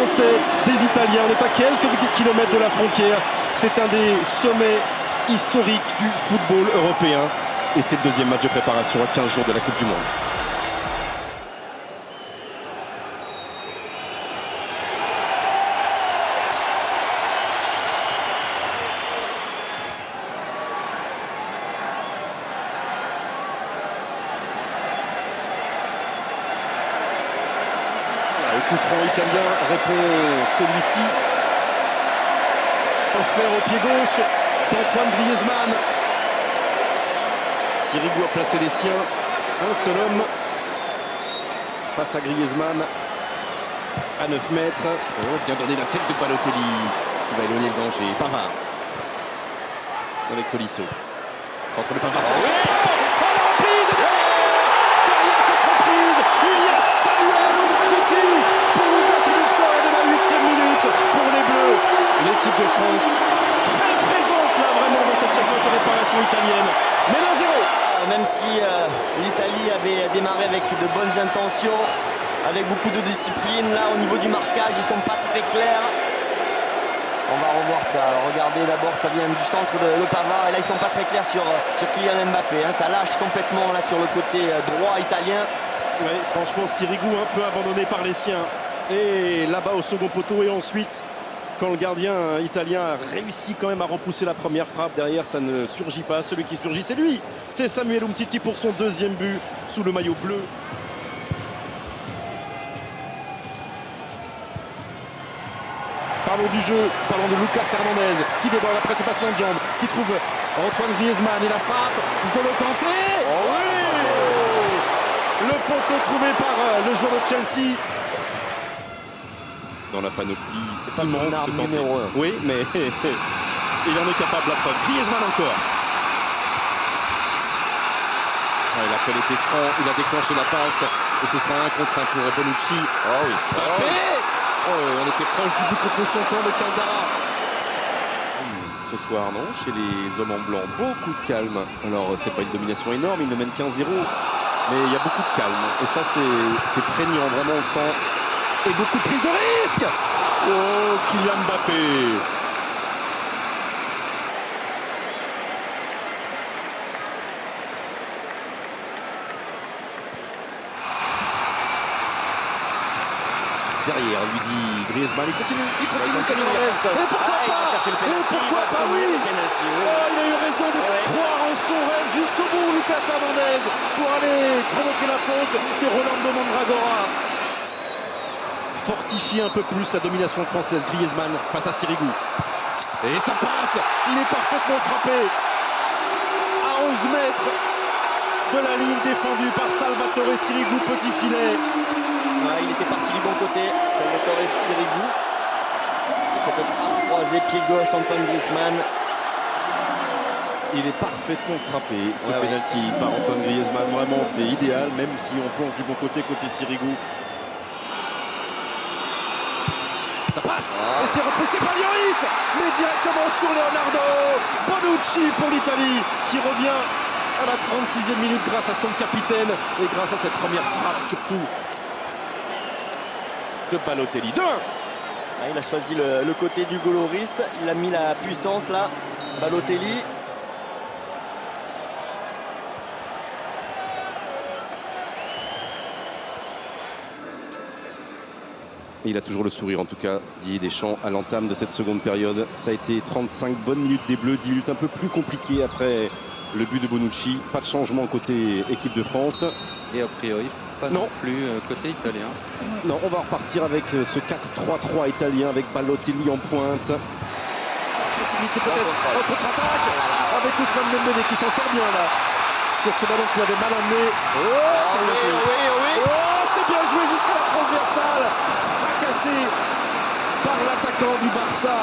Français, des Italiens. On est à quelques kilomètres de la frontière. C'est un des sommets historiques du football européen. Et c'est le deuxième match de préparation à 15 jours de la Coupe du Monde. Le coup franc italien répond celui-ci. Offert au pied gauche d'Antoine Griezmann. Sirigu a placé les siens. Un seul homme face à Griezmann à 9 mètres. Oh, bien donné la tête de Balotelli qui va éloigner le danger. Pavard avec Tolisso. Centre de Pavard. Oh, la reprise derrière cette reprise, il y a Samuel Umtiti pour l'ouverture du score de la 8e minute pour les Bleus. L'équipe de France très présente là vraiment dans cette surface de réparation italienne. Mais 1-0. Même si l'Italie avait démarré avec de bonnes intentions, avec beaucoup de discipline, là au niveau du marquage ils sont pas très clairs. On va revoir ça. Regardez d'abord, ça vient du centre de Pavard et là ils sont pas très clairs sur Kylian Mbappé. Hein. Ça lâche complètement là sur le côté droit italien. Oui, franchement Sirigu un peu abandonné par les siens. Et là-bas au second poteau et ensuite quand le gardien italien a réussi quand même à repousser la première frappe, derrière ça ne surgit pas. Celui qui surgit c'est lui, c'est Samuel Umtiti pour son deuxième but sous le maillot bleu. Parlons du jeu, parlons de Lucas Hernandez qui déborde après ce passement de jambe, qui trouve Antoine Griezmann et la frappe, N'Golo Kanté. Oh oui, le poteau trouvé par le joueur de Chelsea. Dans la panoplie, c'est pas son arme numéro 1. Oui, mais il en est capable, la preuve. Griezmann encore. L'appel était franc, il a déclenché la passe et ce sera 1 contre 1 pour Bonucci. Oh oui. On était proche du but contre son camp de Caldara. Ce soir, non, chez les hommes en blanc, beaucoup de calme. Alors, c'est pas une domination énorme, il ne mène qu'1-0, mais il y a beaucoup de calme. Et ça, c'est prégnant, vraiment, on le sent. Et beaucoup de prise de risque. Oh, Kylian Mbappé. Derrière, lui dit Griezmann, il continue. Et pourquoi pas? Pourquoi pas, oui. Il a eu raison de croire en son rêve jusqu'au bout, Lucas Hernandez, pour aller provoquer la faute de Rolando Mondragora. Fortifier un peu plus la domination française. Griezmann face à Sirigu. Et ça passe. Il est parfaitement frappé. À 11 mètres de la ligne défendue par Salvatore Sirigu. Petit filet. Il était parti du bon côté. Salvatore Sirigu. Cette frappe croisée pied gauche d'Antoine Griezmann. Il est parfaitement frappé. Ce penalty par Antoine Griezmann. Vraiment, c'est idéal. Même si on plonge du bon côté Sirigu. Ça passe et c'est repoussé par Lloris, mais directement sur Leonardo Bonucci pour l'Italie qui revient à la 36e minute grâce à son capitaine et grâce à cette première frappe surtout de Balotelli. 2-1. Il a choisi le côté du Lloris, il a mis la puissance là, Balotelli. Il a toujours le sourire, en tout cas, Didier Deschamps, à l'entame de cette seconde période. Ça a été 35 bonnes minutes des Bleus, 10 minutes un peu plus compliquées après le but de Bonucci. Pas de changement côté équipe de France. Et a priori, pas non plus côté italien. Non, on va repartir avec ce 4-3-3 italien avec Balotelli en pointe. Possibilité peut-être en contre-attaque avec Ousmane Dembélé qui s'en sort bien là. Sur ce ballon qu'il avait mal emmené. C'est bien joué. C'est bien joué jusqu'à la transversale. Fracassé par l'attaquant du Barça.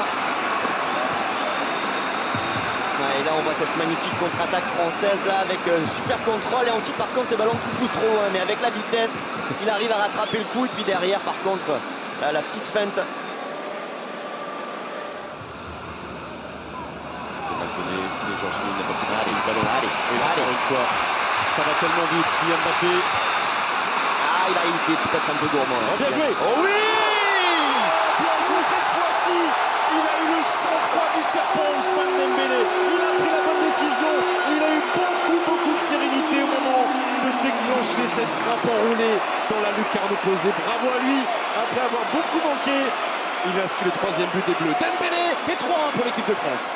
Et là on voit cette magnifique contre-attaque française là avec super contrôle et ensuite par contre ce ballon qui pousse trop loin mais avec la vitesse il arrive à rattraper le coup et puis derrière par contre là, la petite feinte. C'est mal donné mais Jorginho n'a pas pu prendre ce ballon. Et encore une fois ça va tellement vite. Kylian Mbappé. Il a été peut-être un peu gourmand là. Bien joué. Oh oui. réussi. Il a eu le sang-froid du serpent, Ousmane Dembélé. Il a pris la bonne décision. Il a eu beaucoup de sérénité au moment de déclencher cette frappe enroulée dans la lucarne opposée. Bravo à lui. Après avoir beaucoup manqué, il inscrit le 3e but des Bleus. Dembélé et 3-1 pour l'équipe de France.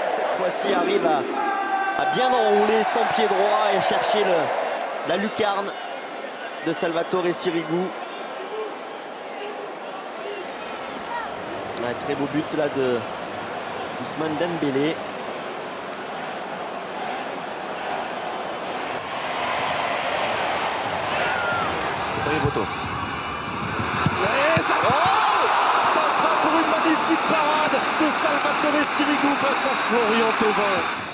Cette fois-ci arrive à bien enrouler son pied droit et chercher la lucarne de Salvatore Sirigu. Un très beau but là de Ousmane Dembélé. Premier poteau. Et ça sera pour une magnifique parade de Salvatore Sirigu face à Florian Thauvin.